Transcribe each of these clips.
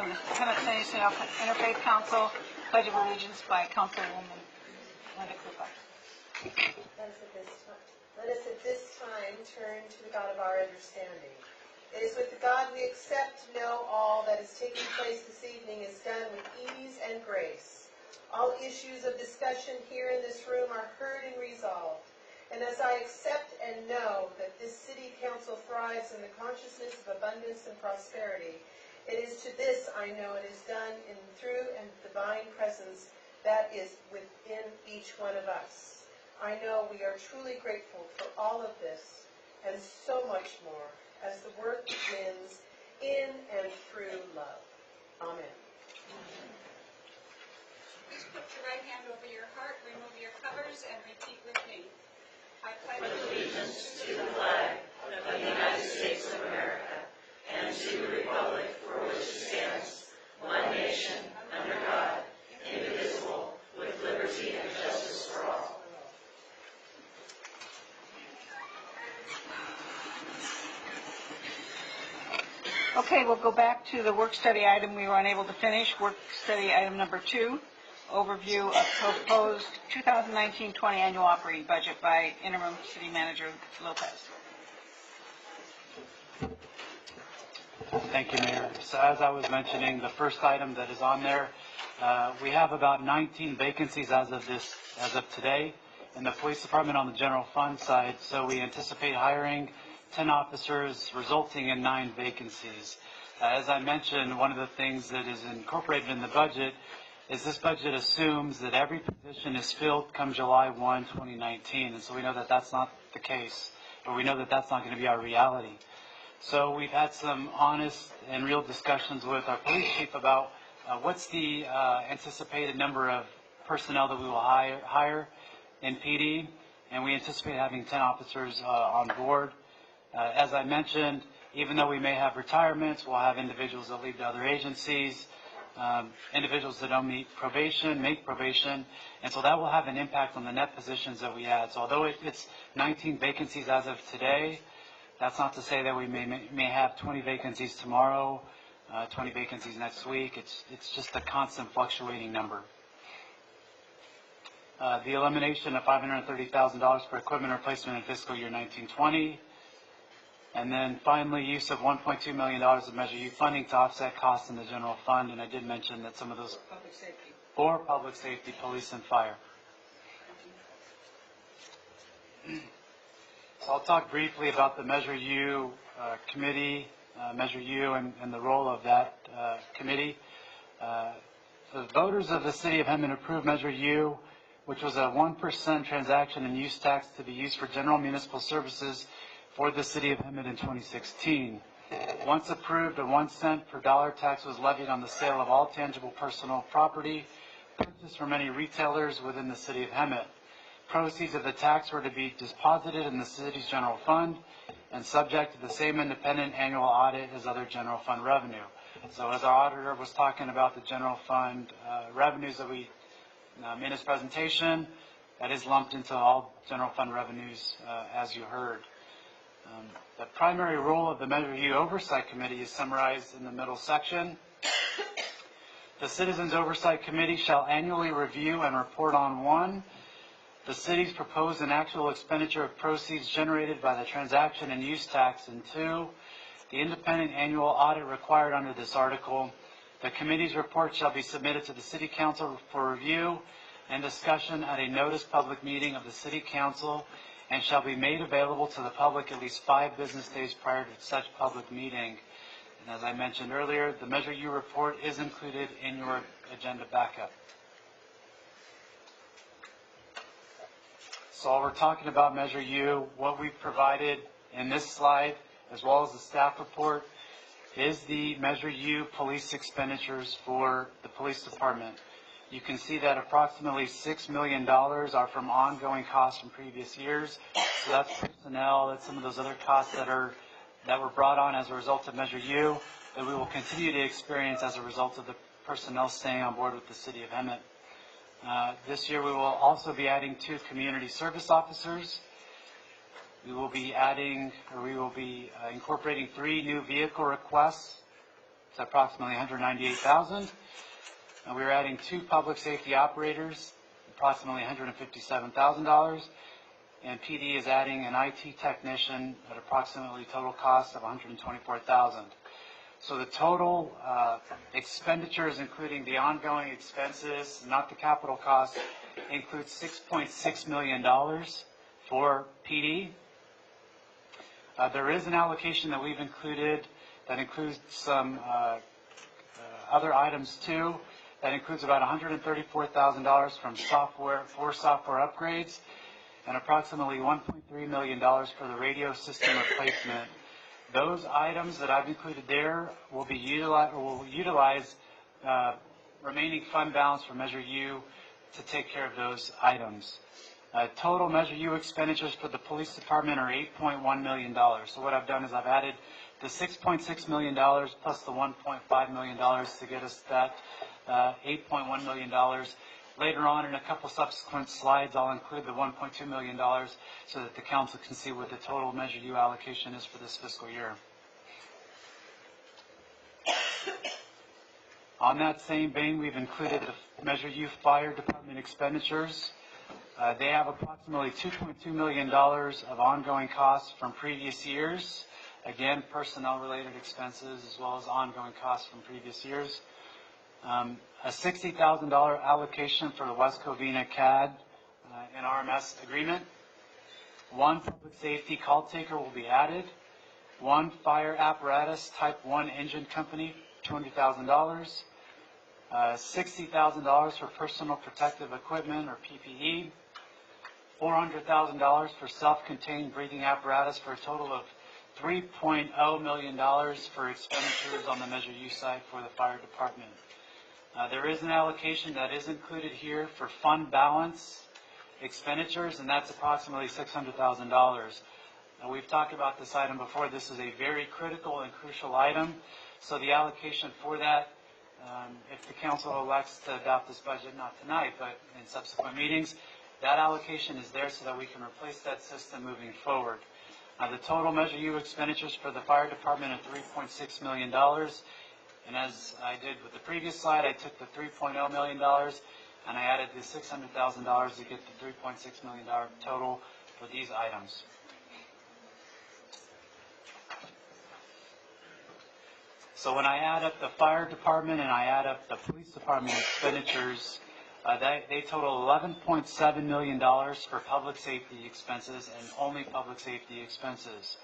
from the Hemet Interfaith Council, Pledge of Allegiance by Councilwoman Linda Krupa. Let us at this time turn to the God of our understanding. It is with the God we accept, know all that is taking place this evening is done with ease and grace. All issues of discussion here in this room are heard and resolved. And as I accept and know that this city council thrives in the consciousness of abundance and prosperity, it is to this I know it is done in through and divine presence that is within each one of us. I know we are truly grateful for all of this and so much more as the work begins in and through love. Amen. Please put your right hand over your heart, remove your covers, and repeat with me. I pledge allegiance to the flag of the United States of America and to the republic for which it stands, one nation, under God, indivisible, with liberty and justice for all. Okay, we'll go back to the work study item we were unable to finish. Work study item number 2, overview of proposed 2019-20 annual operating budget by Interim City Manager Lopez. Thank you, Mayor. So as I was mentioning, the first item that is on there, we have about 19 vacancies as of today in the police department on the general fund side. So we anticipate hiring 10 officers, resulting in 9 vacancies. As I mentioned, one of the things that is incorporated in the budget is this budget assumes that every position is filled come July 1, 2019. And so we know that that's not the case, or we know that that's not going to be our reality. So we've had some honest and real discussions with our police chief about what's the anticipated number of personnel that we will hire in PD, and we anticipate having 10 officers on board. As I mentioned, even though we may have retirements, we'll have individuals that leave to other agencies, individuals that don't meet probation, make probation, and so that will have an impact on the net positions that we add. So although it's 19 vacancies as of today, that's not to say that we may have 20 vacancies tomorrow, 20 vacancies next week. It's just a constant fluctuating number. The elimination of $530,000 for equipment replacement in fiscal year 1920. And then finally, use of $1.2 million of Measure U funding to offset costs in the general fund. And I did mention that some of those for public safety, police, and fire. So I'll talk briefly about the Measure U committee, Measure U and the role of that committee. The voters of the City of Hemet approved Measure U, which was a 1% transaction and use tax to be used for general municipal services for the City of Hemet in 2016. Once approved, a 1 cent per dollar tax was levied on the sale of all tangible personal property purchased from any retailers within the City of Hemet. Proceeds of the tax were to be deposited in the city's general fund and subject to the same independent annual audit as other general fund revenue. So as our auditor was talking about the general fund revenues that we in his presentation, that is lumped into all general fund revenues as you heard. The primary role of the Measure U Oversight Committee is summarized in the middle section. The Citizens Oversight Committee shall annually review and report on 1, the city's proposed and actual expenditure of proceeds generated by the transaction and use tax, and 2, the independent annual audit required under this article. The committee's report shall be submitted to the City Council for review and discussion at a noticed public meeting of the City Council and shall be made available to the public at least 5 business days prior to such public meeting. And as I mentioned earlier, the Measure U report is included in your agenda backup. So while we're talking about Measure U, what we've provided in this slide, as well as the staff report, is the Measure U police expenditures for the police department. You can see that approximately $6 million are from ongoing costs from previous years. So that's personnel, that's some of those other costs that were brought on as a result of Measure U that we will continue to experience as a result of the personnel staying on board with the City of Hemet. This year we will also be adding 2 community service officers. We will be incorporating 3 new vehicle requests It's approximately $198,000. And we're adding 2 public safety operators, approximately $157,000. And PD is adding an IT technician at approximately total cost of $124,000. So the total expenditures, including the ongoing expenses, not the capital costs, includes $6.6 million for PD. There is an allocation that we've included that includes some other items too. That includes about $134,000 from software upgrades and approximately $1.3 million for the radio system replacement. Those items that I've included there will utilize remaining fund balance for Measure U to take care of those items. Total Measure U expenditures for the police department are $8.1 million. So what I've done is I've added the $6.6 million plus the $1.5 million to get us that $8.1 million. Later on in a couple subsequent slides, I'll include the $1.2 million so that the council can see what the total Measure U allocation is for this fiscal year. On that same vein, we've included the Measure U Fire Department expenditures. They have approximately $2.2 million of ongoing costs from previous years. Again, personnel-related expenses as well as ongoing costs from previous years. A $60,000 allocation for the West Covina CAD and RMS agreement. 1 public safety call taker will be added. 1 fire apparatus type 1 engine company, $200,000. $60,000 for personal protective equipment or PPE. $400,000 for self-contained breathing apparatus for a total of $3.0 million for expenditures on the Measure U side for the fire department. There is an allocation that is included here for fund balance expenditures, and that's approximately $600,000. We've talked about this item before. This is a very critical and crucial item. So the allocation for that, if the council elects to adopt this budget, not tonight, but in subsequent meetings, that allocation is there so that we can replace that system moving forward. The total Measure U expenditures for the fire department are $3.6 million. And as I did with the previous slide, I took the $3.0 million and I added the $600,000 to get the $3.6 million total for these items. So when I add up the fire department and I add up the police department expenditures, they total $11.7 million for public safety expenses and only public safety expenses.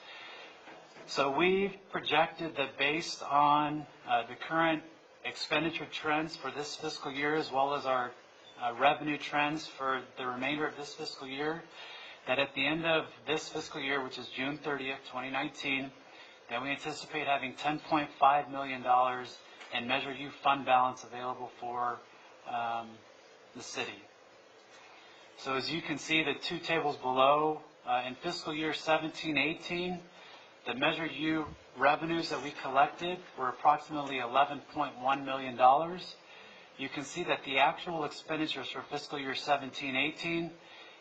So we've projected that based on the current expenditure trends for this fiscal year as well as our revenue trends for the remainder of this fiscal year, that at the end of this fiscal year, which is June 30th, 2019, that we anticipate having $10.5 million in Measure U fund balance available for the city. So as you can see, the 2 tables below, in fiscal year 17-18, the Measure U revenues that we collected were approximately $11.1 million. You can see that the actual expenditures for fiscal year 17-18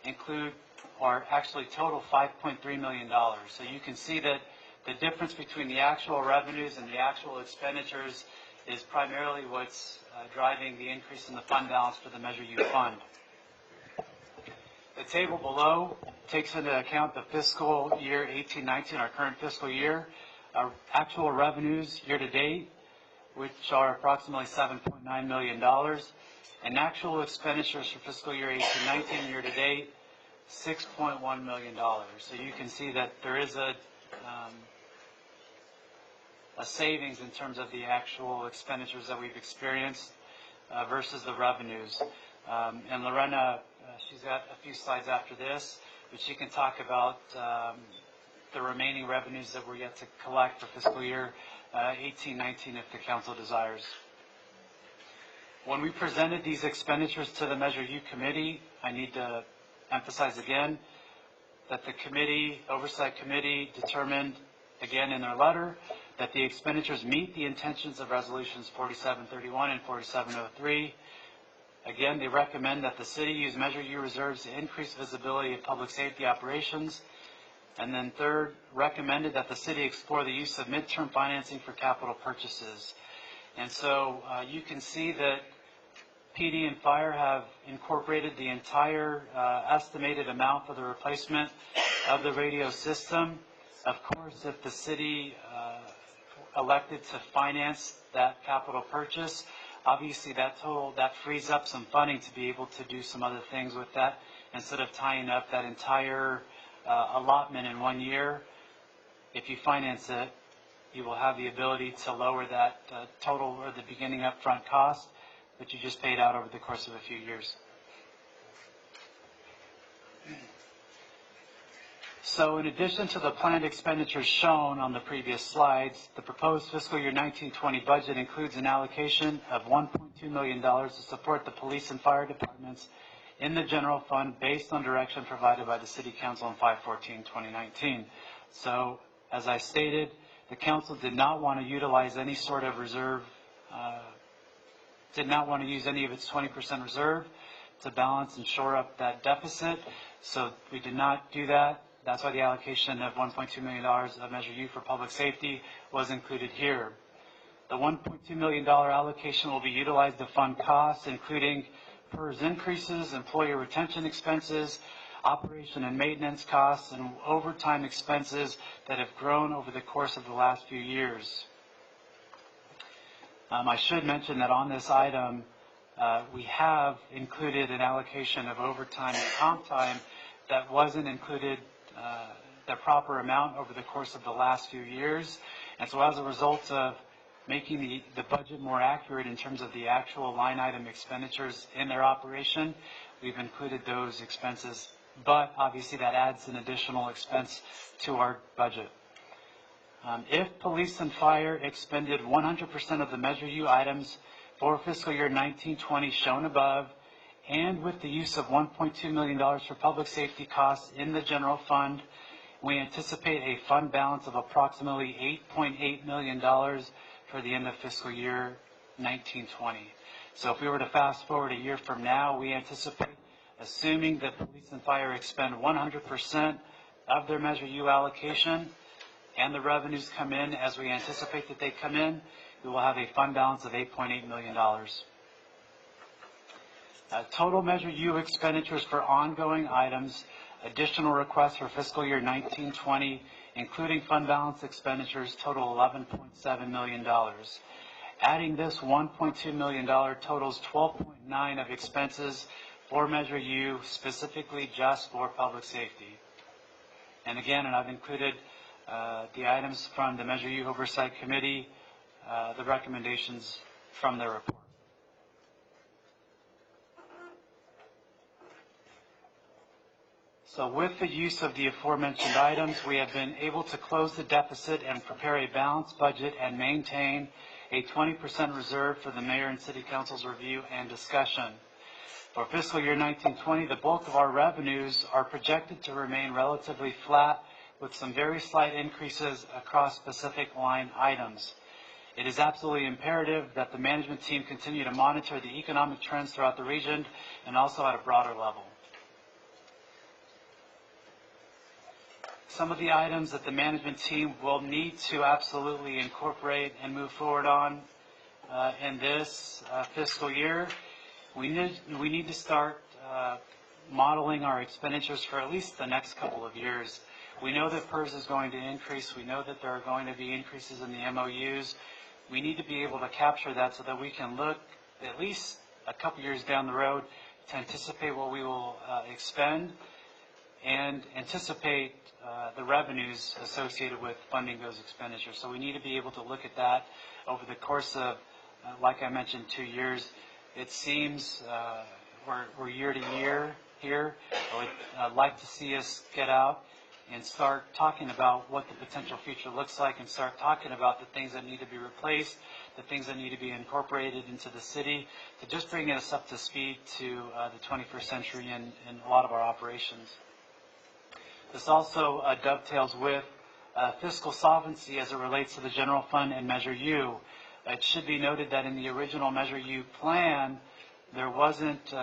include, or actually total $5.3 million. So you can see that the difference between the actual revenues and the actual expenditures is primarily what's driving the increase in the fund balance for the Measure U fund. The table below takes into account the fiscal year 18-19, our current fiscal year, our actual revenues year to date, which are approximately $7.9 million, and actual expenditures for fiscal year 18-19 year to date, $6.1 million. So you can see that there is a savings in terms of the actual expenditures that we've experienced versus the revenues. And Lorena, she's got a few slides after this, but she can talk about the remaining revenues that we're yet to collect for fiscal year 18-19 if the council desires. When we presented these expenditures to the Measure U committee, I need to emphasize again that the committee, oversight committee, determined again in their letter that the expenditures meet the intentions of resolutions 4731 and 4703. Again, they recommend that the city use Measure U reserves to increase visibility of public safety operations. And then third, recommended that the city explore the use of midterm financing for capital purchases. And so you can see that PD and Fire have incorporated the entire estimated amount for the replacement of the radio system. Of course, if the city elected to finance that capital purchase, obviously that frees up some funding to be able to do some other things with that instead of tying up that entire allotment in 1 year. If you finance it, you will have the ability to lower that total or the beginning upfront cost that you just paid out over the course of a few years. So in addition to the planned expenditures shown on the previous slides, the proposed fiscal year 19-20 budget includes an allocation of $1.2 million to support the police and fire departments in the general fund based on direction provided by the City Council on 5/14/2019. So, as I stated, the Council did not want to utilize any sort of reserve, did not want to use any of its 20% reserve to balance and shore up that deficit. So we did not do that. That's why the allocation of $1.2 million of Measure U for public safety was included here. The $1.2 million allocation will be utilized to fund costs, including PERS increases, employee retention expenses, operation and maintenance costs, and overtime expenses that have grown over the course of the last few years. I should mention that on this item, we have included an allocation of overtime and comp time that wasn't included the proper amount over the course of the last few years. And so as a result of making the budget more accurate in terms of the actual line item expenditures in their operation, we've included those expenses. But obviously that adds an additional expense to our budget. If police and fire expended 100% of the Measure U items for fiscal year 19-20 shown above, and with the use of $1.2 million for public safety costs in the general fund, we anticipate a fund balance of approximately $8.8 million for the end of fiscal year 19-20. So if we were to fast forward a year from now, we anticipate, assuming that police and fire expend 100% of their Measure U allocation, and the revenues come in as we anticipate that they come in, we will have a fund balance of $8.8 million. Total Measure U expenditures for ongoing items, additional requests for fiscal year 19-20, including fund balance expenditures, total $11.7 million. Adding this $1.2 million totals $12.9 of expenses for Measure U, specifically just for public safety. And again, I've included the items from the Measure U Oversight Committee, the recommendations from their report. So with the use of the aforementioned items, we have been able to close the deficit and prepare a balanced budget and maintain a 20% reserve for the Mayor and City Council's review and discussion. For fiscal year 19-20, the bulk of our revenues are projected to remain relatively flat, with some very slight increases across specific line items. It is absolutely imperative that the management team continue to monitor the economic trends throughout the region and also at a broader level. Some of the items that the management team will need to absolutely incorporate and move forward on in this fiscal year, we need to start modeling our expenditures for at least the next couple of years. We know that PERS is going to increase. We know that there are going to be increases in the MOUs. We need to be able to capture that so that we can look at least a couple years down the road to anticipate what we will expend and anticipate the revenues associated with funding those expenditures. So we need to be able to look at that over the course of, like I mentioned, 2 years. It seems we're year to year here. I would like to see us get out and start talking about what the potential future looks like and start talking about the things that need to be replaced, the things that need to be incorporated into the city to just bring us up to speed to the 21st century in a lot of our operations. This also dovetails with fiscal solvency as it relates to the general fund and Measure U. It should be noted that in the original Measure U plan, there wasn't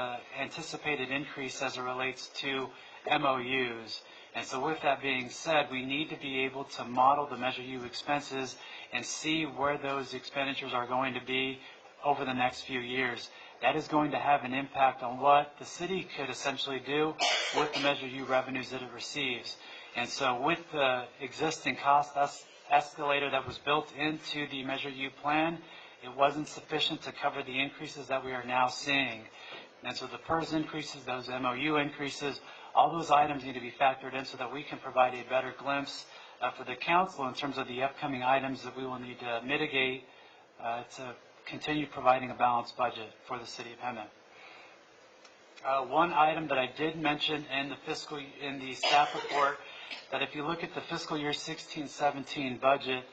anticipated increase as it relates to MOUs. And so with that being said, we need to be able to model the Measure U expenses and see where those expenditures are going to be over the next few years. That is going to have an impact on what the city could essentially do with the Measure U revenues that it receives. And so with the existing cost escalator that was built into the Measure U plan, it wasn't sufficient to cover the increases that we are now seeing. And so the PERS increases, those MOU increases, all those items need to be factored in so that we can provide a better glimpse for the council in terms of the upcoming items that we will need to mitigate to continue providing a balanced budget for the city of Hemet. One item that I did mention in the staff report, that if you look at the fiscal year 16-17 budget,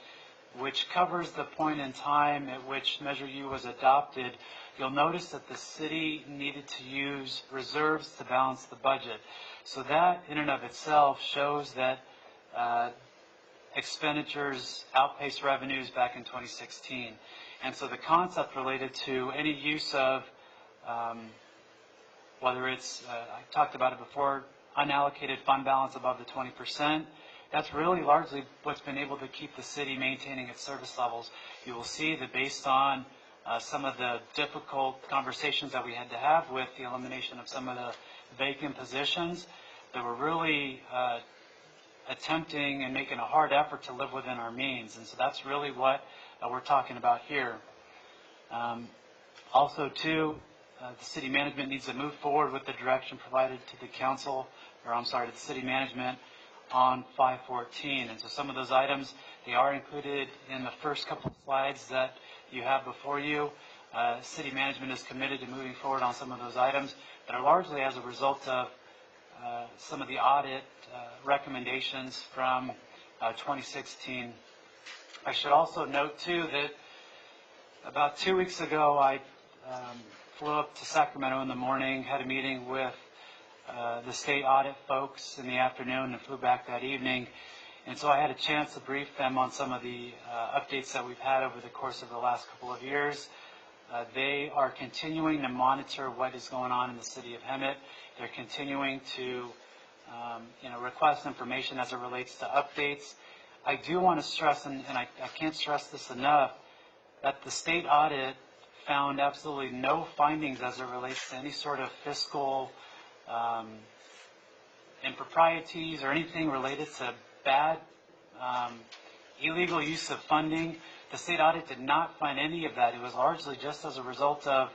which covers the point in time at which Measure U was adopted, you'll notice that the city needed to use reserves to balance the budget. So that in and of itself shows that expenditures outpaced revenues back in 2016. And so the concept related to any use of, whether it's, I talked about it before, unallocated fund balance above the 20%, that's really largely what's been able to keep the city maintaining its service levels. You will see that based on some of the difficult conversations that we had to have with the elimination of some of the vacant positions, that we're really attempting and making a hard effort to live within our means. And so that's really what we're talking about here. Also, too, the city management needs to move forward with the direction provided to the council, or I'm sorry, to the city management on 514. And so some of those items, they are included in the first couple of slides that you have before you. City management is committed to moving forward on some of those items that are largely as a result of some of the audit recommendations from 2016. I should also note, too, that about 2 weeks ago, I flew up to Sacramento in the morning, had a meeting with the state audit folks in the afternoon, and flew back that evening. And so I had a chance to brief them on some of the updates that we've had over the course of the last couple of years. They are continuing to monitor what is going on in the city of Hemet. They're continuing to request information as it relates to updates. I do want to stress, and I can't stress this enough, that the state audit found absolutely no findings as it relates to any sort of fiscal improprieties or anything related to bad, illegal use of funding. The state audit did not find any of that. It was largely just as a result of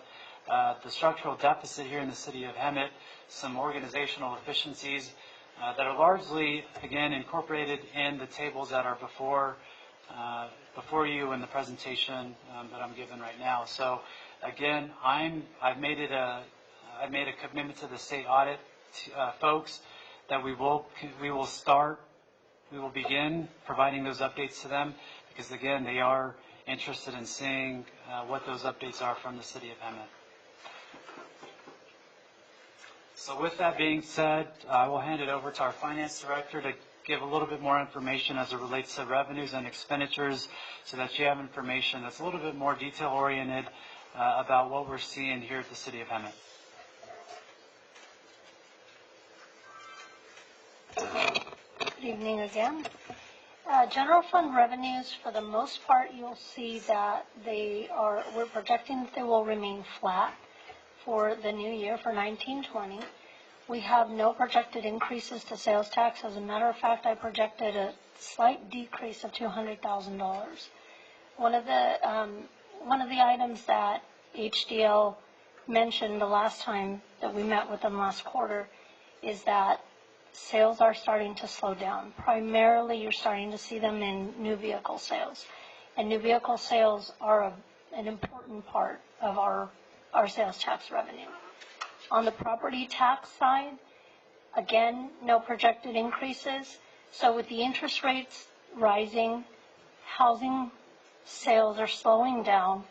the structural deficit here in the city of Hemet, some organizational efficiencies that are largely, again, incorporated in the tables that are before you in the presentation that I'm giving right now. So, again, I've made a commitment to the state audit folks that we will begin providing those updates to them, because again, they are interested in seeing what those updates are from the city of Hemet. So with that being said, I will hand it over to our finance director to give a little bit more information as it relates to revenues and expenditures, so that you have information that's a little bit more detail oriented about what we're seeing here at the city of Hemet. Good evening again. General fund revenues, for the most part, you'll see that we're projecting that they will remain flat for the new year for 1920. We have no projected increases to sales tax. As a matter of fact, I projected a slight decrease of $200,000. One of the items that HDL mentioned the last time that we met with them last quarter is that sales are starting to slow down. Primarily, you're starting to see them in new vehicle sales. And new vehicle sales are an important part of our sales tax revenue. On the property tax side, again, no projected increases. So with the interest rates rising, housing sales are slowing down,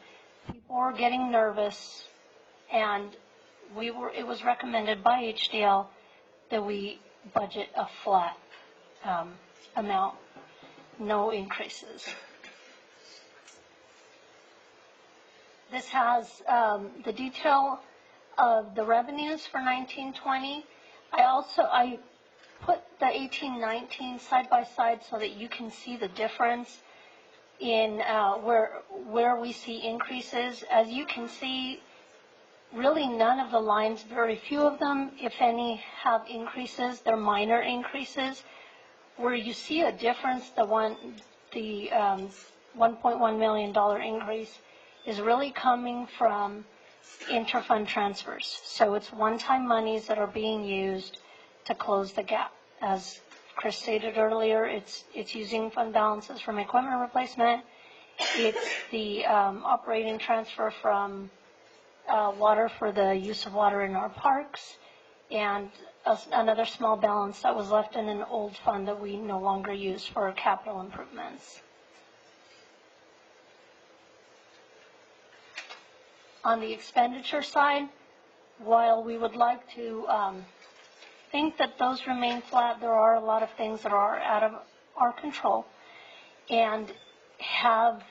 people are getting nervous, and it was recommended by HDL that we budget a flat amount, no increases. This has the detail of the revenues for 1920. I put the 18-19 side by side so that you can see the difference in where we see increases. As you can see, really none of the lines, very few of them, if any, have increases. They're minor increases. Where you see a difference, the $1.1 million increase is really coming from interfund transfers. So it's one-time monies that are being used to close the gap. As Chris stated earlier, it's using fund balances from equipment replacement. It's the operating transfer from water for the use of water in our parks, and another small balance that was left in an old fund that we no longer use for capital improvements. On the expenditure side, while we would like to think that those remain flat, there are a lot of things that are out of our control and have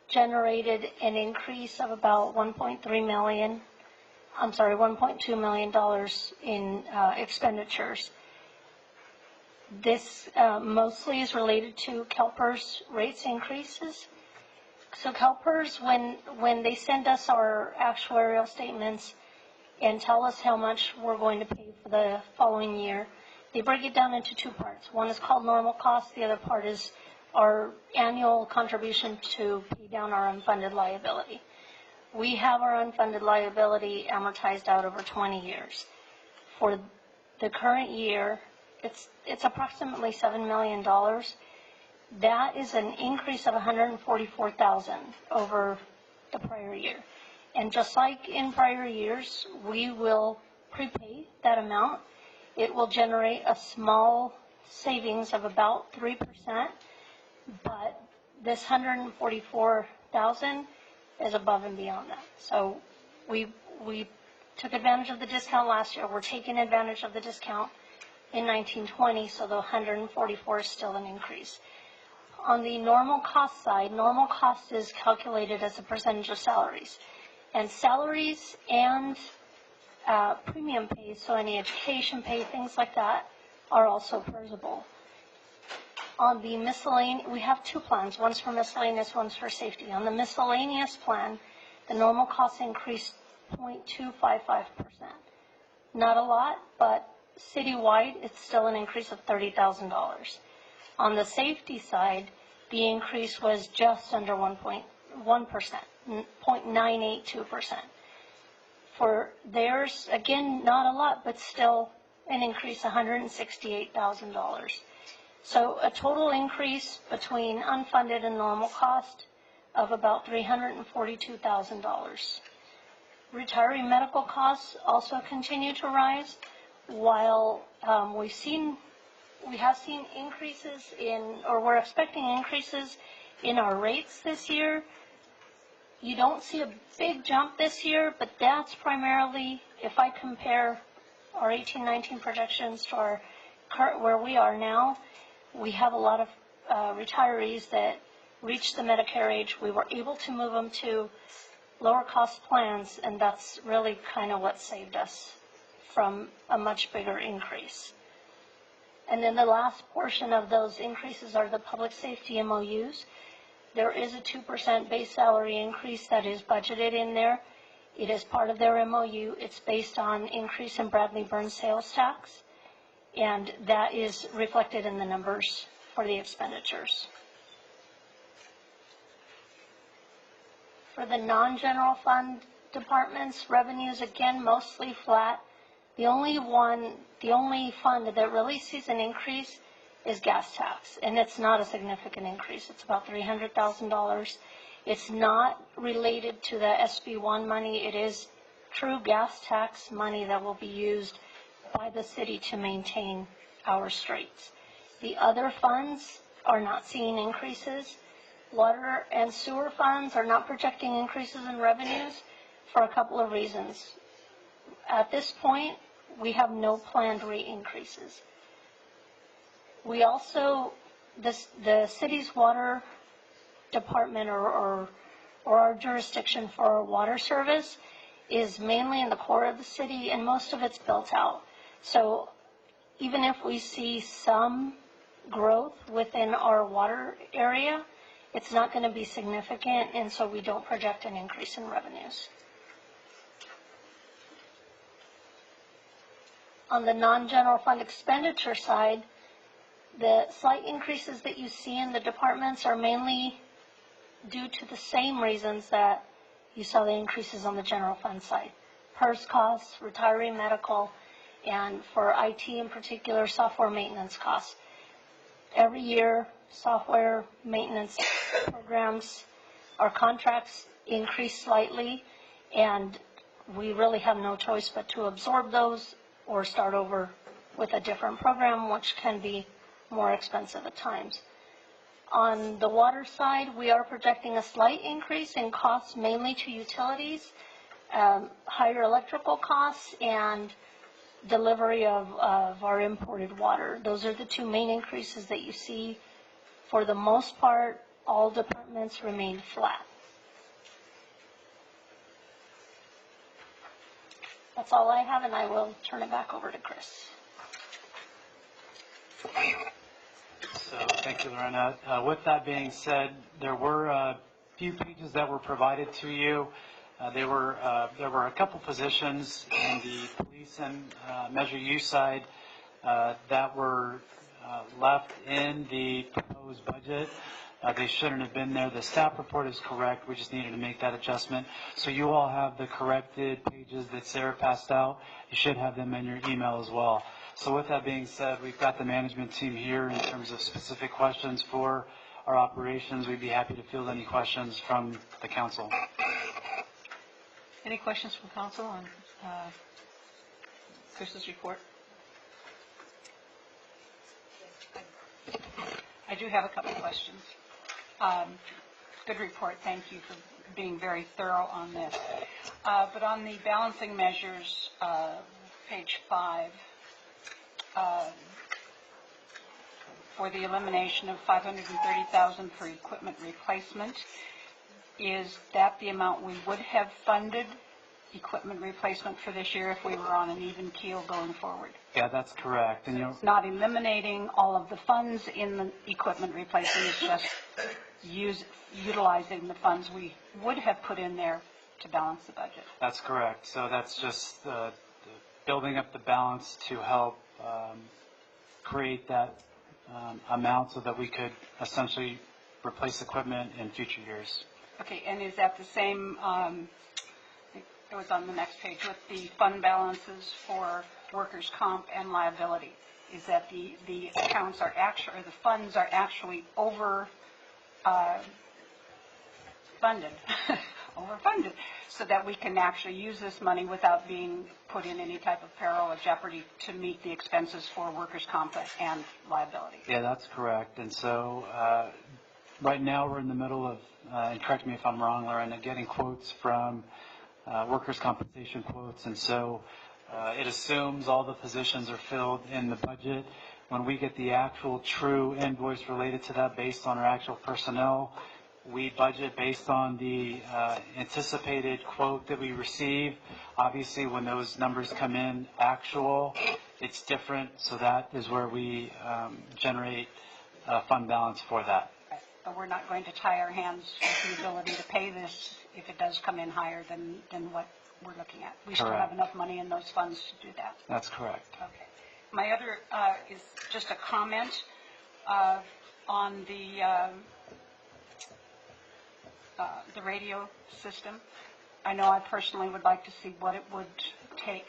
generated an increase of about $1.2 million in expenditures. This mostly is related to CalPERS rates increases. So CalPERS, when they send us our actuarial statements and tell us how much we're going to pay for the following year, they break it down into two parts. One is called normal cost. The other part is our annual contribution to pay down our unfunded liability. We have our unfunded liability amortized out over 20 years. For the current year, it's approximately $7 million. That is an increase of $144,000 over the prior year. And just like in prior years, we will prepay that amount. It will generate a small savings of about 3%, but this $144,000 is above and beyond that. So we took advantage of the discount last year. We're taking advantage of the discount in 1920, so the 144 is still an increase. On the normal cost side, normal cost is calculated as a percentage of salaries. And salaries and premium pay, so any education pay, things like that, are also PERSable. On the miscellaneous, we have two plans. One's for miscellaneous, one's for safety. On the miscellaneous plan, the normal cost increased 0.255%. Not a lot, but citywide, it's still an increase of $30,000. On the safety side, the increase was just under 1%, 0.982%. For theirs, again, not a lot, but still an increase, $168,000. So a total increase between unfunded and normal cost of about $342,000. Retiree medical costs also continue to rise, while we have seen increases we're expecting increases in our rates this year. You don't see a big jump this year, but that's primarily, if I compare our 18-19 projections to our current, where we are now, we have a lot of retirees that reached the Medicare age. We were able to move them to lower cost plans, and that's really kind of what saved us from a much bigger increase. And then the last portion of those increases are the public safety MOUs. There is a 2% base salary increase that is budgeted in there. It is part of their MOU. It's based on increase in Bradley Burns sales tax, and that is reflected in the numbers for the expenditures. For the non-general fund departments, revenues, again, mostly flat. The only fund that really sees an increase is gas tax, and it's not a significant increase. It's about $300,000. It's not related to the SB1 money. It is true gas tax money that will be used by the city to maintain our streets. The other funds are not seeing increases. Water and sewer funds are not projecting increases in revenues for a couple of reasons. At this point, we have no planned rate increases. We also, the city's water department or our jurisdiction for our water service is mainly in the core of the city, and most of it's built out. So even if we see some growth within our water area, it's not going to be significant, and so we don't project an increase in revenues. On the non-general fund expenditure side, the slight increases that you see in the departments are mainly due to the same reasons that you saw the increases on the general fund side. PERS costs, retiree medical, and for IT in particular, software maintenance costs. Every year, software maintenance programs, our contracts increase slightly, and we really have no choice but to absorb those or start over with a different program, which can be more expensive at times. On the water side, we are projecting a slight increase in costs, mainly to utilities, higher electrical costs, and delivery of our imported water. Those are the two main increases that you see. For the most part, all departments remain flat. That's all I have, and I will turn it back over to Chris. So thank you, Lorena. With that being said, there were a few pages that were provided to you. There were a couple positions in the police and Measure U side that were left in the proposed budget. They shouldn't have been there. The staff report is correct. We just needed to make that adjustment. So you all have the corrected pages that Sarah passed out. You should have them in your email as well. So with that being said, we've got the management team here in terms of specific questions for our operations. We'd be happy to field any questions from the council. Any questions from council on Chris's report? I do have a couple of questions. Good report. Thank you for being very thorough on this. But on the balancing measures, page 5, for the elimination of $530,000 for equipment replacement, is that the amount we would have funded equipment replacement for this year if we were on an even keel going forward? Yeah, that's correct. And It's not eliminating all of the funds in the equipment replacement, it's just utilizing the funds we would have put in there to balance the budget. that's correct. So that's just building up the balance to help create that amount so that we could essentially replace equipment in future years. Okay, and is that the same, it was on the next page, with the fund balances for workers' comp and liability? Is that the accounts are actually, or the funds are actually over funded, overfunded, so that we can actually use this money without being put in any type of peril or jeopardy to meet the expenses for workers' comp and liability? Yeah, that's correct. And so right now we're in the middle of, and correct me if I'm wrong, Lorena, getting quotes from workers' compensation quotes. And so it assumes all the positions are filled in the budget. When we get the actual true invoice related to that based on our actual personnel, we budget based on the anticipated quote that we receive. Obviously, when those numbers come in actual, it's different. So that is where we generate a fund balance for that. Right. But we're not going to tie our hands with the ability to pay this if it does come in higher than what we're looking at. We still have enough money in those funds to do that. That's correct. Okay. My other is just a comment on the radio system. I know I personally would like to see what it would take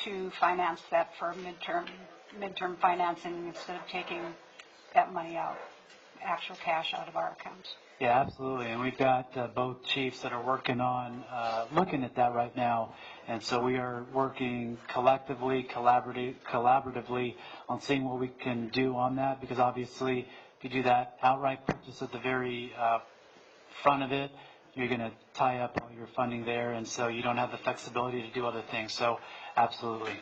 to finance that for midterm financing instead of taking that money out, actual cash out of our accounts. Yeah, absolutely. And we've got both chiefs that are working on looking at that right now. And so we are working collectively, collaboratively on seeing what we can do on that, because obviously if you do that outright purchase at the very front of it, you're going to tie up all your funding there, and so you don't have the flexibility to do other things. So absolutely.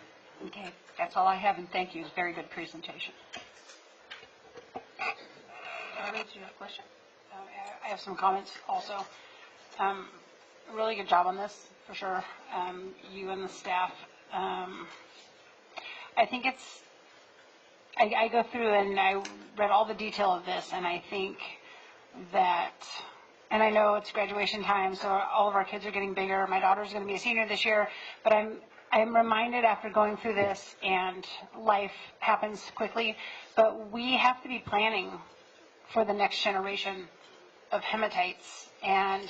Okay, that's all I have, and thank you. It's a very good presentation. Harvey, do you have a question? I have some comments also. Really good job on this, for sure. You and the staff. I think it's I go through and I read all the detail of this, and I think that, and I know it's graduation time, so all of our kids are getting bigger. My daughter's going to be a senior this year, but I'm reminded after going through this, and life happens quickly, but we have to be planning for the next generation of hematites. And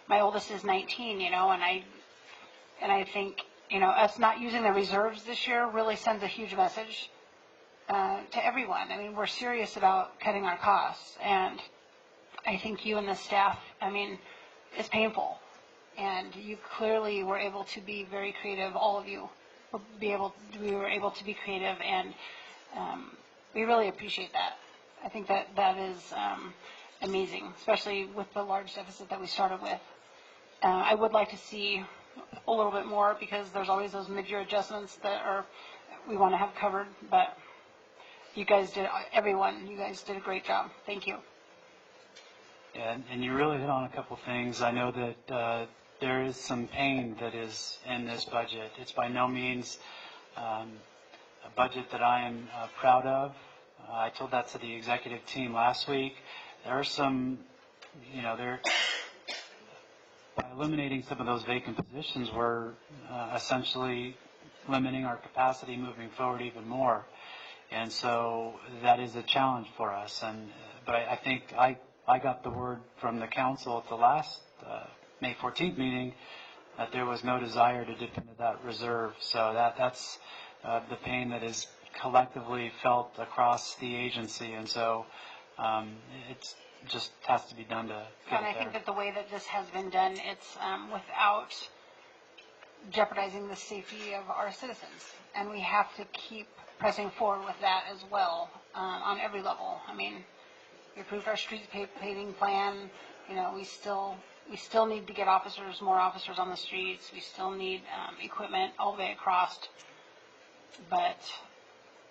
my oldest is 19, and I think, us not using the reserves this year really sends a huge message to everyone. I mean, we're serious about cutting our costs, and I think you and the staff, it's painful. And you clearly were able to be very creative, all of you. We were able to be creative, and we really appreciate that. I think that is amazing, especially with the large deficit that we started with. I would like to see a little bit more, because there's always those mid-year adjustments that we want to have covered, but you guys did a great job. Thank you. Yeah, and you really hit on a couple things. I know that there is some pain that is in this budget. It's by no means a budget that I am proud of. I told that to the executive team last week. There are some, by eliminating some of those vacant positions, we're essentially limiting our capacity moving forward even more. And so that is a challenge for us. But I think I got the word from the council at the last May 14th meeting that there was no desire to dip into that reserve. So that's the pain that is collectively felt across the agency. And so it just has to be done to get And I there. think that the way that this has been done, it's without jeopardizing the safety of our citizens. And we have to keep pressing forward with that as well, on every level. We approved our street paving plan. We still need to get more officers on the streets. We still need equipment all the way across. But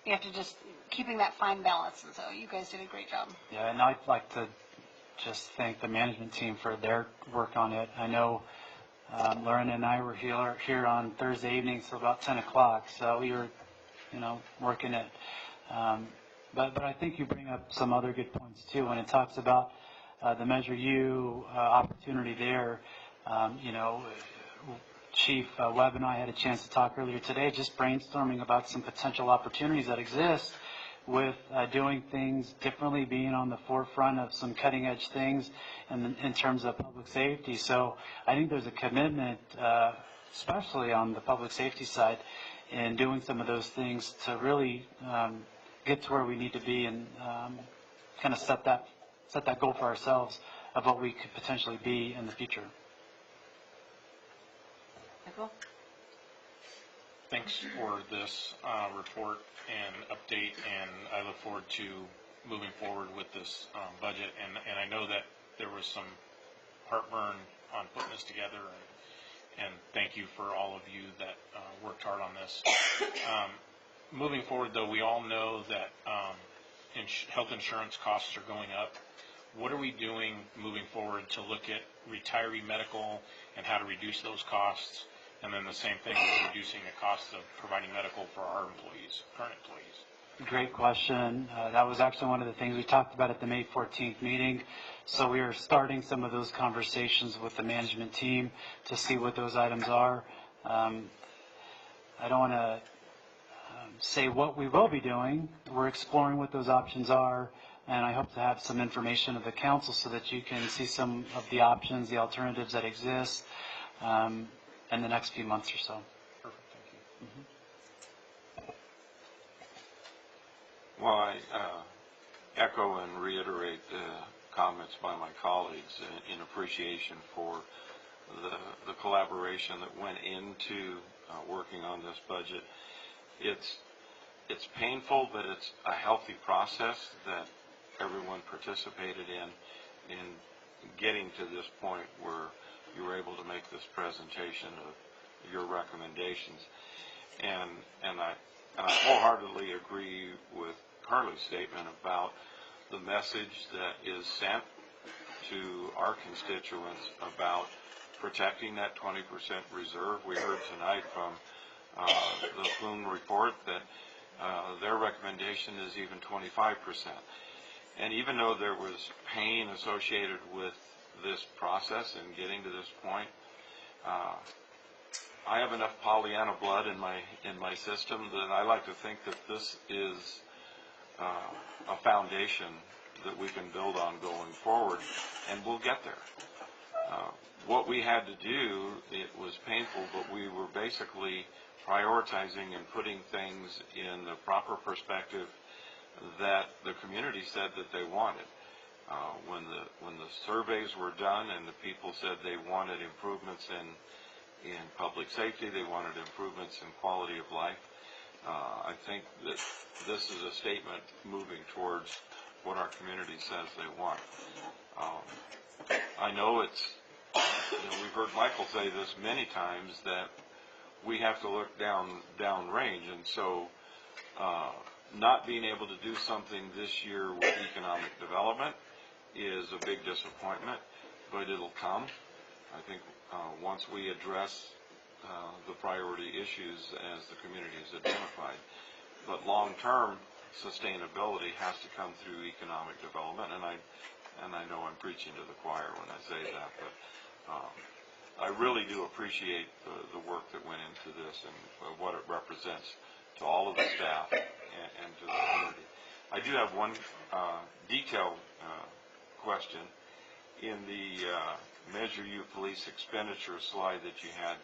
you have to just keeping that fine balance. And so you guys did a great job. Yeah, and I'd like to just thank the management team for their work on it. I know Lauren and I were here on Thursday evening till about 10 o'clock, so we were, working it. But I think you bring up some other good points too when it talks about the Measure U opportunity there. Chief Webb and I had a chance to talk earlier today, just brainstorming about some potential opportunities that exist with doing things differently, being on the forefront of some cutting edge things in terms of public safety. So I think there's a commitment, especially on the public safety side, in doing some of those things to really get to where we need to be and kind of set that goal for ourselves of what we could potentially be in the future. Michael? Thanks for this report and update, and I look forward to moving forward with this budget. And I know that there was some heartburn on putting this together, and thank you for all of you that worked hard on this. Moving forward, though, we all know that health insurance costs are going up. What are we doing moving forward to look at retiree medical and how to reduce those costs? And then the same thing with reducing the cost of providing medical for our employees, current employees. Great question. That was actually one of the things we talked about at the May 14th meeting. So we are starting some of those conversations with the management team to see what those items are. I don't want to say what we will be doing. We're exploring what those options are, and I hope to have some information of the council so that you can see some of the options, the alternatives that exist in the next few months or so. Perfect, thank you. Well, I echo and reiterate the comments by my colleagues in appreciation for the collaboration that went into working on this budget. It's painful, but it's a healthy process that everyone participated in getting to this point where you were able to make this presentation of your recommendations. And I wholeheartedly agree with Carly's statement about the message that is sent to our constituents about protecting that 20% reserve. We heard tonight from the Plume report that Their recommendation is even 25%. And even though there was pain associated with this process and getting to this point, I have enough Pollyanna blood in my system that I like to think that this is a foundation that we can build on going forward, and we'll get there. What we had to do, it was painful, but we were basically prioritizing and putting things in the proper perspective that the community said that they wanted. When the surveys were done and the people said they wanted improvements in public safety, they wanted improvements in quality of life, I think that this is a statement moving towards what our community says they want. I know we've heard Michael say this many times, that we have to look downrange, and so not being able to do something this year with economic development is a big disappointment, but it'll come. I think once we address the priority issues as the community has identified. But long-term sustainability has to come through economic development, and I know I'm preaching to the choir when I say that, but I really do appreciate the work that went into this and what it represents to all of the staff and to the community. I do have one detailed question. In the Measure U police expenditure slide that you had,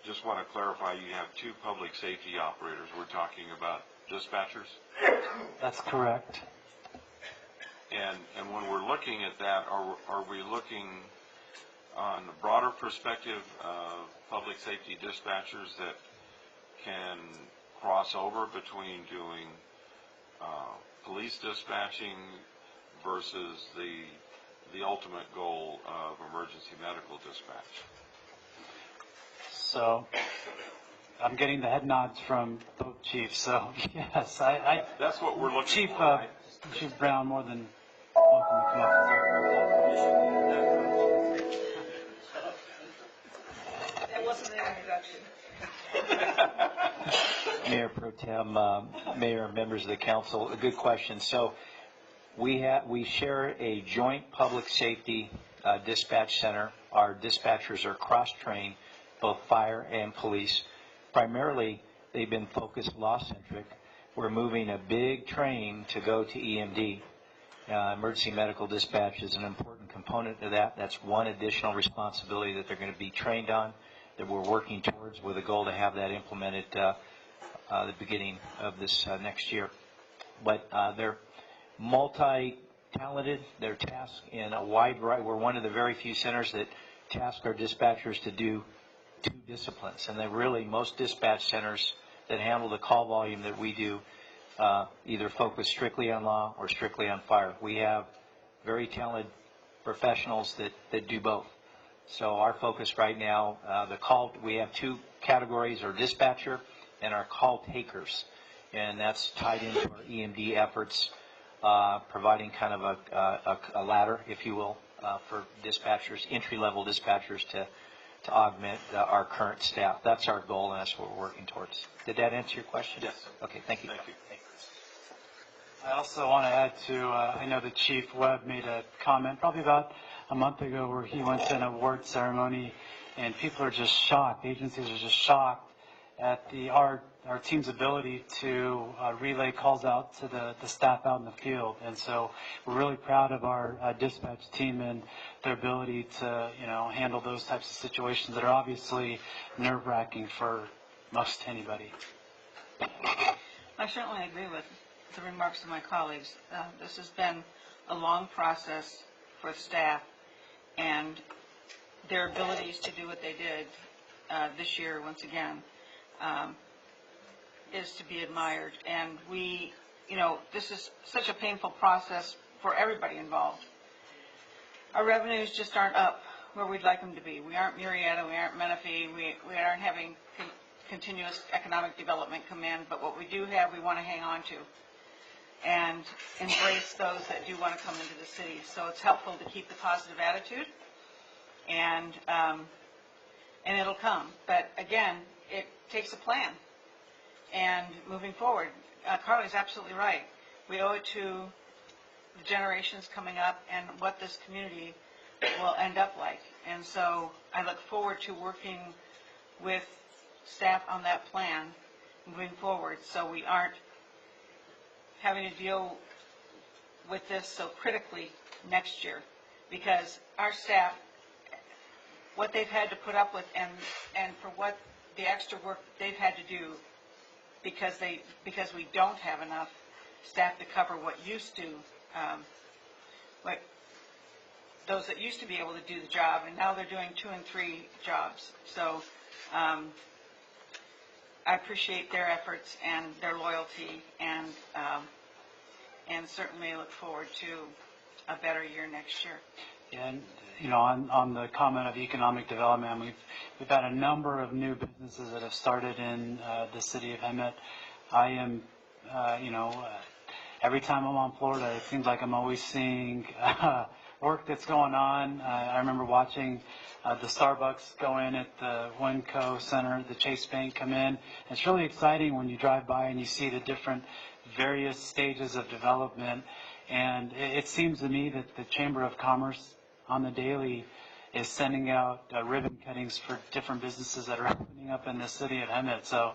just want to clarify, you have two public safety operators. We're talking about dispatchers? That's correct. And when we're looking at that, are we looking on the broader perspective of public safety dispatchers that can cross over between doing police dispatching versus the ultimate goal of emergency medical dispatch? So I'm getting the head nods from both chiefs. So yes, That's what we're looking Chief for. Right? Chief Brown, more than welcome to come up. That wasn't an introduction. Mayor Pro Tem, Mayor, members of the council, a good question. So we share a joint public safety dispatch center. Our dispatchers are cross-trained, both fire and police. Primarily, they've been focused law-centric. We're moving a big train to go to EMD. Emergency medical dispatch is an important component of that. That's one additional responsibility that they're going to be trained on, that we're working towards with a goal to have that implemented the beginning of this next year. But they're multi-talented. They're tasked in a wide variety. We're one of the very few centers that task our dispatchers to do two disciplines. And most dispatch centers that handle the call volume that we do either focus strictly on law or strictly on fire. We have very talented professionals that do both. So our focus right now, we have two categories, our dispatcher and our call takers. And that's tied into our EMD efforts, providing kind of a ladder, if you will, for dispatchers, entry-level dispatchers to augment our current staff. That's our goal, and that's what we're working towards. Did that answer your question? Yes. Okay, thank you. Thank you. I also want to add to, I know that Chief Webb made a comment probably about a month ago where he went to an award ceremony, and people are just shocked. Agencies are just shocked at our team's ability to relay calls out to the staff out in the field. And so we're really proud of our dispatch team and their ability to, handle those types of situations that are obviously nerve-wracking for most anybody. I certainly agree with the remarks of my colleagues. This has been a long process for staff, and their abilities to do what they did this year, once again, is to be admired. And this is such a painful process for everybody involved. Our revenues just aren't up where we'd like them to be. We aren't Murrieta, we aren't Menifee, we aren't having continuous economic development come in, but what we do have, we want to hang on to and embrace those that do want to come into the city. So it's helpful to keep the positive attitude, and it'll come. But again, it takes a plan. And moving forward, Carly's absolutely right. We owe it to the generations coming up and what this community will end up like. And so I look forward to working with staff on that plan moving forward, so we aren't having to deal with this so critically next year, because our staff, what they've had to put up with and for what the extra work they've had to do because we don't have enough staff to cover what used to, what those that used to be able to do the job, and now they're doing 2 and 3 jobs. So I appreciate their efforts and their loyalty, and certainly look forward to a better year next year. And, you know, on the comment of economic development, we've had a number of new businesses that have started in the city of Hemet. I am, every time I'm on Florida, it seems like I'm always seeing work that's going on. I remember watching the Starbucks go in at the Winco Center, the Chase Bank come in. It's really exciting when you drive by and you see the different various stages of development. And it seems to me that the Chamber of Commerce on the daily is sending out ribbon cuttings for different businesses that are opening up in the city of Hemet. So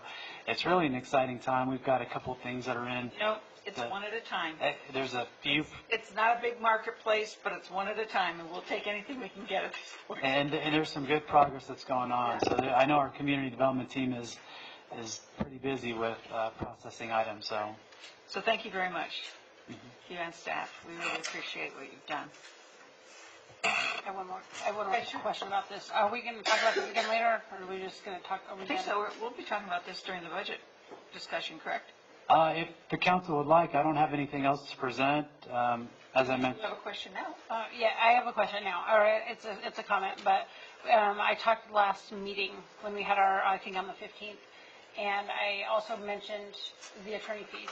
it's really an exciting time. We've got a couple things that are in. No, it's one at a time. There's a few. It's not a big marketplace, but it's one at a time, and we'll take anything we can get at this point. And there's some good progress that's going on. So I know our community development team is pretty busy with processing items. So thank you very much, you and staff. We really appreciate what you've done. I have one more question about this. Are we going to talk about this again later, or are we just going to talk? I think so. We'll be talking about this during the budget discussion, correct? If the council would like, I don't have anything else to present. As I mentioned. You have a question now? Yeah, I have a question now. All right, it's a comment, but I talked last meeting when we had our, I think on the 15th, and I also mentioned the attorney fees.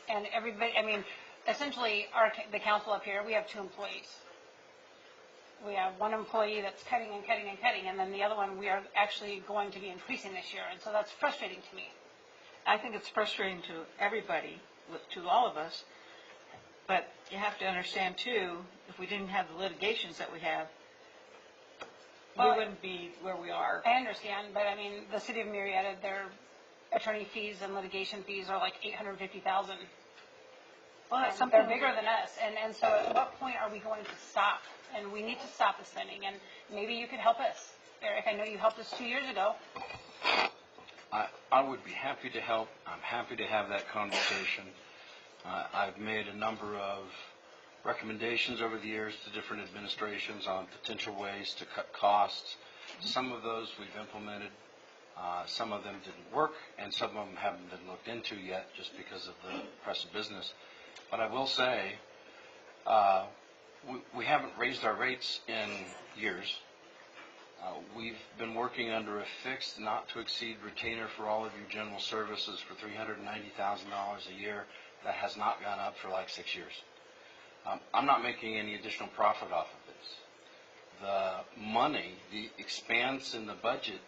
And everybody, I mean, essentially, the council up here, we have 2 employees. We have one employee that's cutting and cutting and cutting, and then the other one we are actually going to be increasing this year, and so that's frustrating to me. I think it's frustrating to everybody, to all of us, but you have to understand, too, if we didn't have the litigations that we have, we wouldn't be where we are. I understand, but I mean, the city of Marietta, their attorney fees and litigation fees are like $850,000. Well, that's They're something bigger than us, and so at what point are we going to stop? And we need to stop the spending, and maybe you could help us. Eric, I know you helped us 2 years ago. I would be happy to help. I'm happy to have that conversation. I've made a number of recommendations over the years to different administrations on potential ways to cut costs. Some of those we've implemented. Some of them didn't work, and some of them haven't been looked into yet just because of the press of business. But I will say, we haven't raised our rates in years. We've been working under a fixed not-to-exceed retainer for all of your general services for $390,000 a year. That has not gone up for like 6 years. I'm not making any additional profit off of this. The money, the expanse in the budget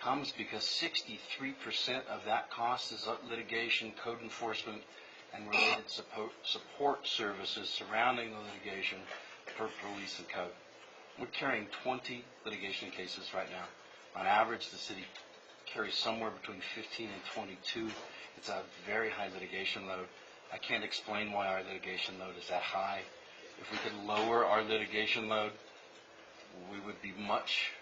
comes because 63% of that cost is litigation, code enforcement, and related support services surrounding the litigation for police and code. We're carrying 20 litigation cases right now. On average, the city carries somewhere between 15 and 22. It's a very high litigation load. I can't explain why our litigation load is that high. If we could lower our litigation load, we would be much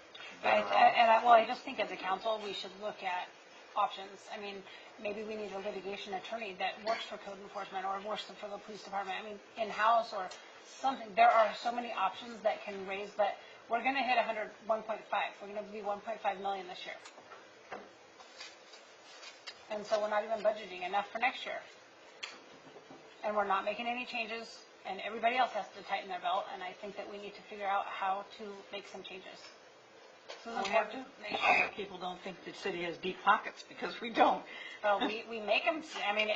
better off. I just think as a council, we should look at options. I mean, maybe we need a litigation attorney that works for code enforcement or works for the police department. I mean, in-house or something. There are so many options that can raise, but we're going to hit 1.5. We're going to be 1.5 million this year. And so we're not even budgeting enough for next year. And we're not making any changes, and everybody else has to tighten their belt, and I think that we need to figure out how to make some changes. We have to make sure that people don't think the city has deep pockets, because we don't. Well, we make them, I mean,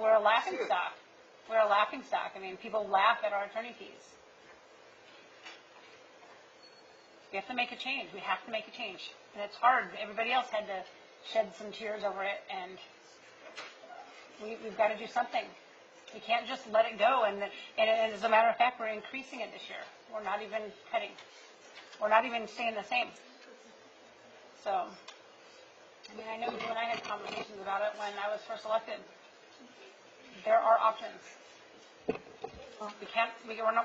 we're a laughing stock. We're a laughing stock. I mean, people laugh at our attorney fees. We have to make a change. We have to make a change. And it's hard. Everybody else had to shed some tears over it, and we've got to do something. We can't just let it go, and as a matter of fact, we're increasing it this year. We're not even cutting. We're not even staying the same. So, I mean, I know you and I had conversations about it when I was first elected. There are options.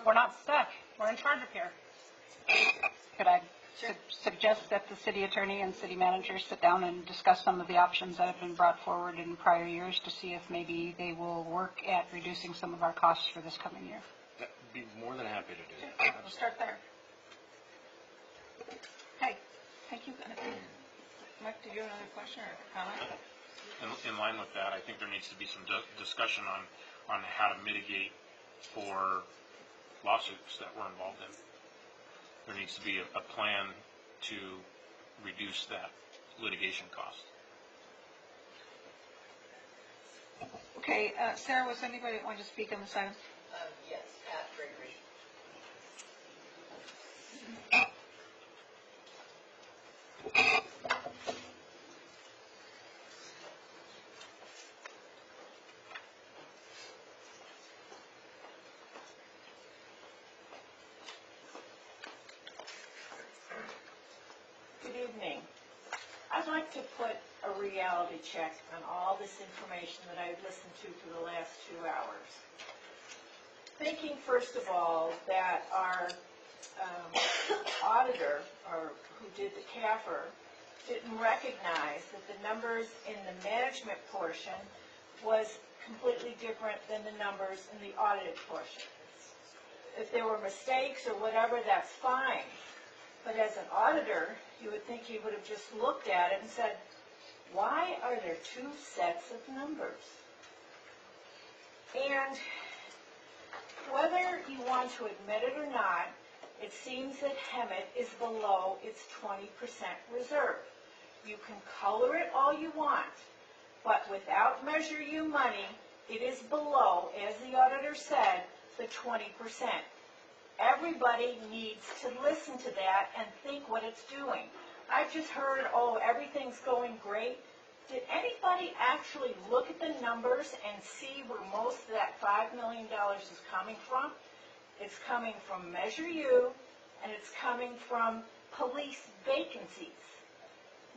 We're not stuck. We're in charge of here. Could I suggest that the city attorney and city manager sit down and discuss some of the options that have been brought forward in prior years to see if maybe they will work at reducing some of our costs for this coming year? I'd be more than happy to do that. We'll start there. Okay, thank you. Mike, did you have another question or comment? In line with that, I think there needs to be some discussion on how to mitigate for lawsuits that we're involved in. There needs to be a plan to reduce that litigation cost. Okay, Sarah, was anybody that wanted to speak on this item? Yes, Pat Gregory. Good evening. I'd like to put a reality check on all this information that I've listened to for the last 2 hours. Thinking, first of all, that our auditor, or who did the CAFR, didn't recognize that the numbers in the management portion was completely different than the numbers in the audited portion. If there were mistakes or whatever, that's fine. But as an auditor, you would think he would have just looked at it and said, why are there 2 sets of numbers? And whether you want to admit it or not, it seems that Hemet is below its 20% reserve. You can color it all you want, but without Measure U money, it is below, as the auditor said, the 20%. Everybody needs to listen to that and think what it's doing. I've just heard, oh, everything's going great. Did anybody actually look at the numbers and see where most of that $5 million is coming from? It's coming from Measure U, and it's coming from police vacancies.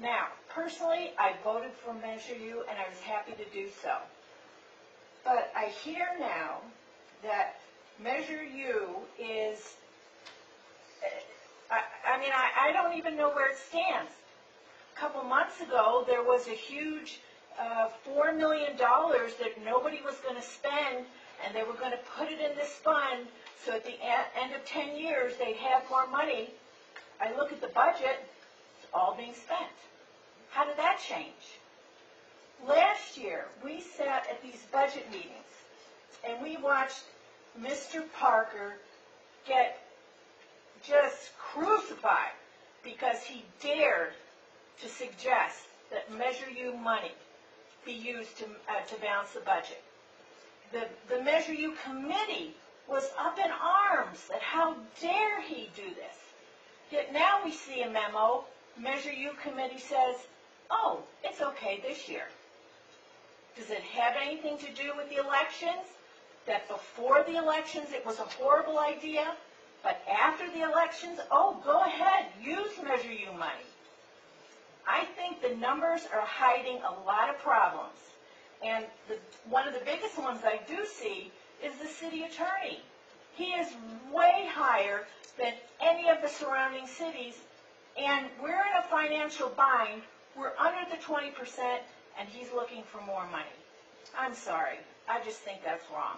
Now, personally, I voted for Measure U, and I was happy to do so. But I hear now that Measure U is, I don't even know where it stands. A couple months ago, there was a huge $4 million that nobody was going to spend, and they were going to put it in this fund, so at the end of 10 years, they'd have more money. I look at the budget, it's all being spent. How did that change? Last year, we sat at these budget meetings, and we watched Mr. Parker get just crucified because he dared to suggest that Measure U money be used to balance the budget. The Measure U committee was up in arms that how dare he do this. Yet now we see a memo, Measure U committee says, oh, it's okay this year. Does it have anything to do with the elections? That before the elections it was a horrible idea, but after the elections, oh, go ahead, use Measure U money. I think the numbers are hiding a lot of problems. And one of the biggest ones I do see is the city attorney. He is way higher than any of the surrounding cities, and we're in a financial bind. We're under the 20%, and he's looking for more money. I'm sorry. I just think that's wrong.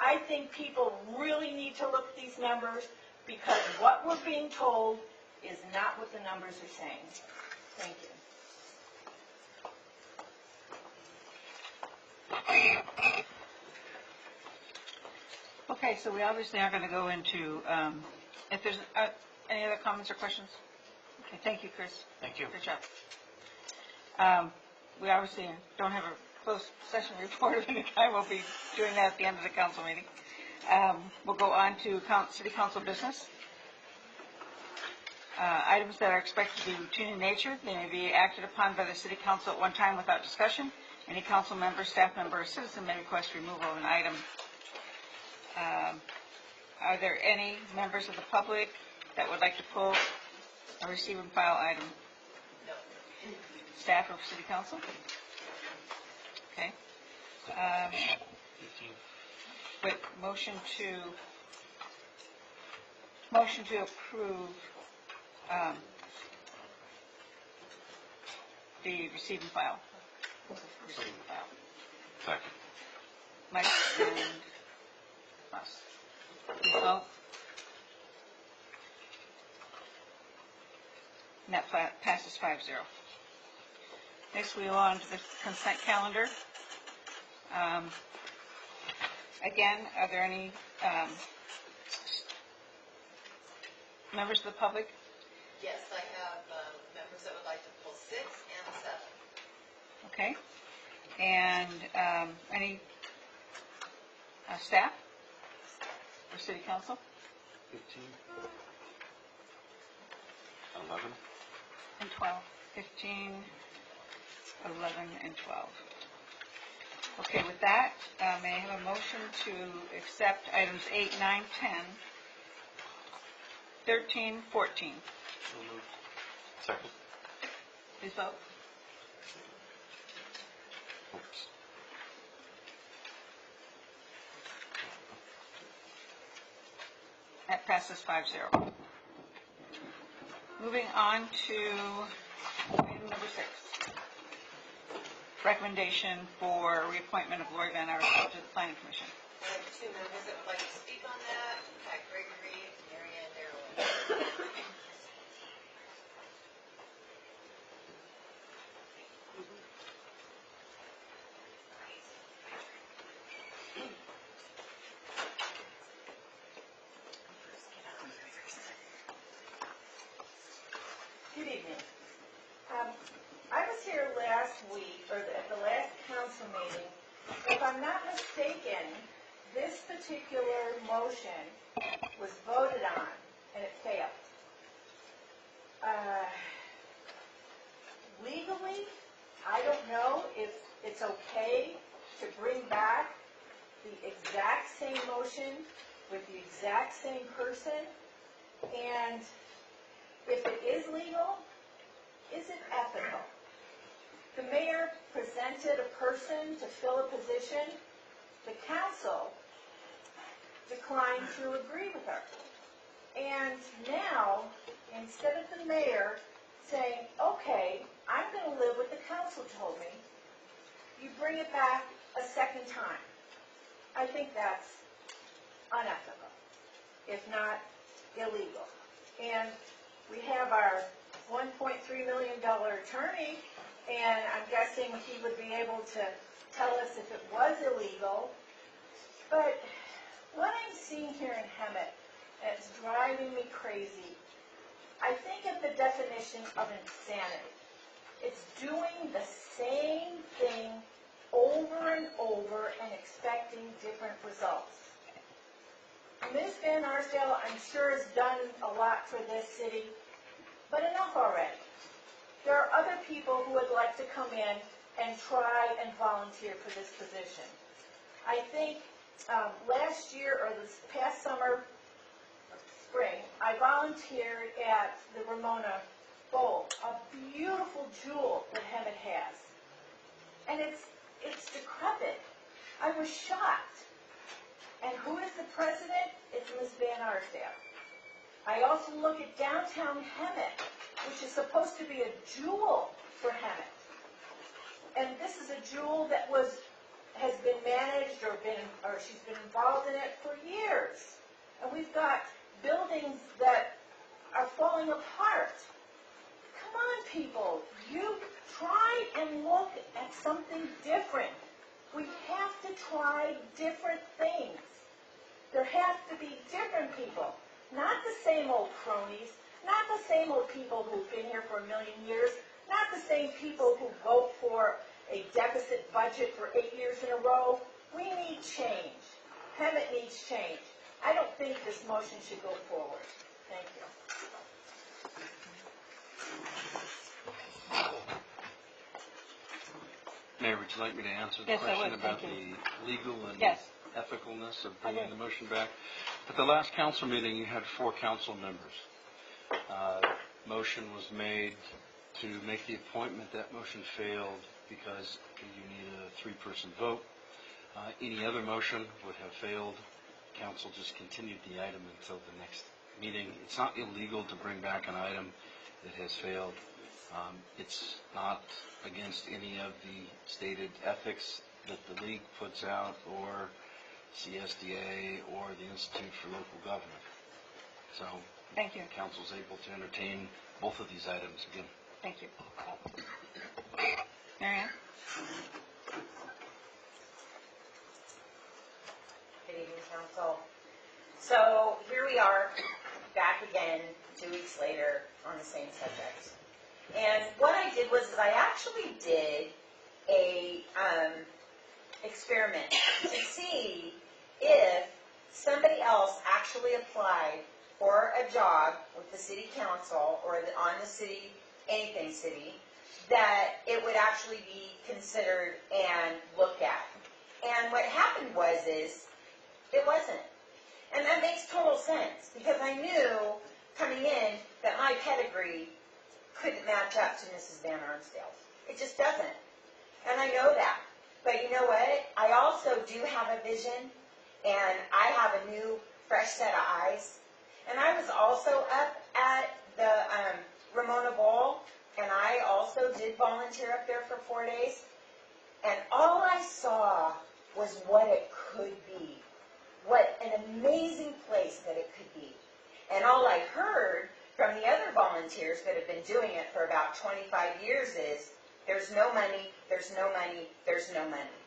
I think people really need to look at these numbers because what we're being told is not what the numbers are saying. Thank you. Okay, so we obviously are going to go into, if there's any other comments or questions? Okay, thank you, Chris. Thank you. Good job. We obviously don't have a closed session report of any kind. We'll be doing that at the end of the council meeting. We'll go on to city council business. Items that are expected to be routine in nature, they may be acted upon by the city council at one time without discussion, Any council member, staff member, or citizen may request removal of an item. Are there any members of the public that would like to pull a receive and file item? No. Staff or city council? Okay. Wait, motion to approve the receive and file. Receive and file. Second. Mike and us. Please vote. And that passes 5-0. Next, we go on to the consent calendar. Again, are there any members of the public? Yes, I have members that would like to pull 6 and 7. Okay. And any staff or city council? 15. 11. And 12. 15, 11, and 12. Okay, with that, may I have a motion to accept items 8, 9, 10, 13, 14? Second. Please vote. Oops. That passes 5-0. Moving on to item number 6. Recommendation for reappointment of Lori Van Arsdale to the Planning Commission. I have 2 members that would like to speak on that, Pat Gregory and Mary Ann Darrell. Good evening. I was here last week, or at the last council meeting. If I'm not mistaken, this particular motion was voted on, and it failed. Legally, I don't know if it's okay to bring back the exact same motion with the exact same person, and if it is legal, is it ethical? The mayor presented a person to fill a position. The council declined to agree with her. And now, instead of the mayor saying, okay, I'm going to live what the council told me, you bring it back a second time. I think that's unethical, if not illegal. And we have our $1.3 million attorney, and I'm guessing he would be able to tell us if it was illegal. But what I'm seeing here in Hemet, and it's driving me crazy, I think of the definition of insanity. It's doing the same thing over and over and expecting different results. Ms. Van Arsdale, I'm sure, has done a lot for this city, but enough already. There are other people who would like to come in and try and volunteer for this position. I think last year or this past summer, spring, I volunteered at the Ramona Bowl, a beautiful jewel that Hemet has. And it's decrepit. I was shocked. And who is the president? It's Ms. Van Arsdale. I also look at downtown Hemet, which is supposed to be a jewel for Hemet. And this is a jewel that has been managed or she's been involved in it for years. And we've got buildings that are falling apart. Come on, people. You try and look at something different. We have to try different things. There have to be different people, not the same old cronies, not the same old people who've been here for a million years, not the same people who vote for a deficit budget for 8 years in a row. We need change. Hemet needs change. I don't think this motion should go forward. Thank you. Mayor, would you like me to answer the Yes, I question would. about Thank the legal and Yes. ethicalness of I bringing would. the motion back? At the last council meeting, you had 4 council members. Motion was made to make the appointment. That motion failed because you need a 3-person vote. Any other motion would have failed. Council just continued the item until the next meeting. It's not illegal to bring back an item that has failed. It's not against any of the stated ethics that the league puts out, or CSDA, or the Institute for Local Government. So, Thank you. council's able to entertain both of these items again. Thank you. Mary Ann? Good evening, council. So here we are, back again, 2 weeks later, on the same subject. And what I did was I actually did a experiment to see if somebody else actually applied for a job with the city council or on the city, anything city, that it would actually be considered and looked at. And what happened is it wasn't. And that makes total sense, because I knew coming in that my pedigree couldn't match up to Mrs. Van Arnsdale's. It just doesn't. And I know that. But you know what? I also do have a vision, and I have a new, fresh set of eyes. And I was also up at the Ramona Bowl, and I also did volunteer up there for 4 days. And all I saw was what it could be. What an amazing place that it could be. And all I heard from the other volunteers that have been doing it for about 25 years is, there's no money, there's no money, there's no money.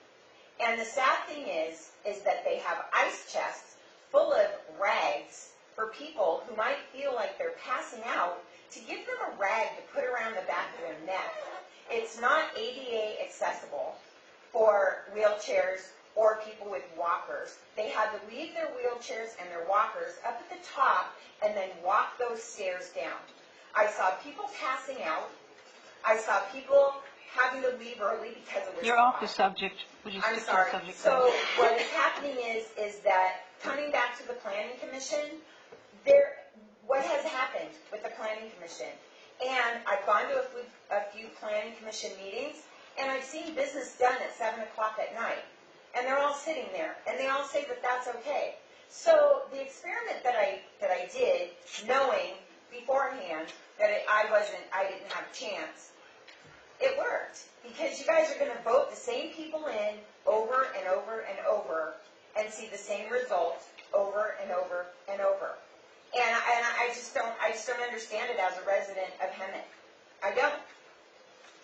And the sad thing is that they have ice chests full of rags for people who might feel like they're passing out, to give them a rag to put around the back of their neck. It's not ADA accessible for wheelchairs or people with walkers. They had to leave their wheelchairs and their walkers up at the top and then walk those stairs down. I saw people passing out. I saw people having to leave early because it was You're off the hot. subject. Would you I'm stick to sorry. the subject? So what is happening is that coming back to the Planning Commission, what has happened with the Planning Commission? And I've gone to a few Planning Commission meetings, and I've seen business done at 7 o'clock at night. And they're all sitting there, and they all say that that's okay. So the experiment that I did, knowing beforehand that I didn't have a chance, it worked, because you guys are going to vote the same people in over and over and over, and see the same results over and over and over. And I just don't understand it as a resident of Hemet. I don't.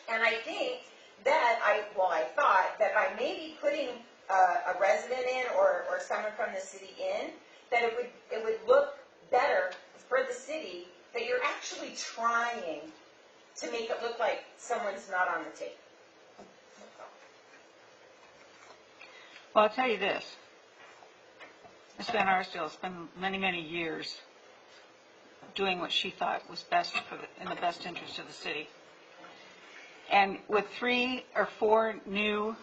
And I think that I thought that by maybe putting a resident in or someone from the city in, that it would look better for the city, that you're actually trying to make it look like someone's not on the tape. Well, I'll tell you this. Ms. Van Arsdale spent many, many years doing what she thought was best in the best interest of the city. And with 3 or 4 new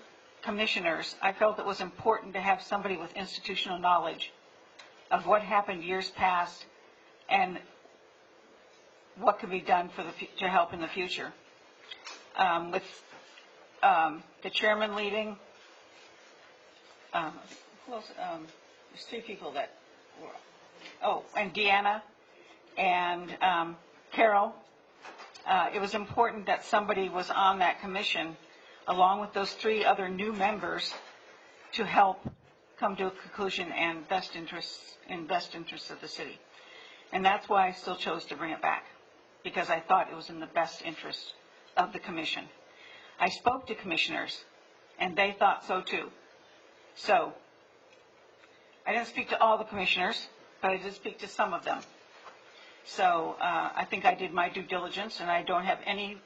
commissioners, I felt it was important to have somebody with institutional knowledge of what happened years past and what could be done to help in the future. With the chairman leaving, who else? There's 3 people that were, and Deanna and Carol. It was important that somebody was on that commission, along with those 3 other new members, to help come to a conclusion and in best interests of the city. And that's why I still chose to bring it back, because I thought it was in the best interest of the commission. I spoke to commissioners, and they thought so too. So, I didn't speak to all the commissioners, but I did speak to some of them. So, I think I did my due diligence, and I don't have any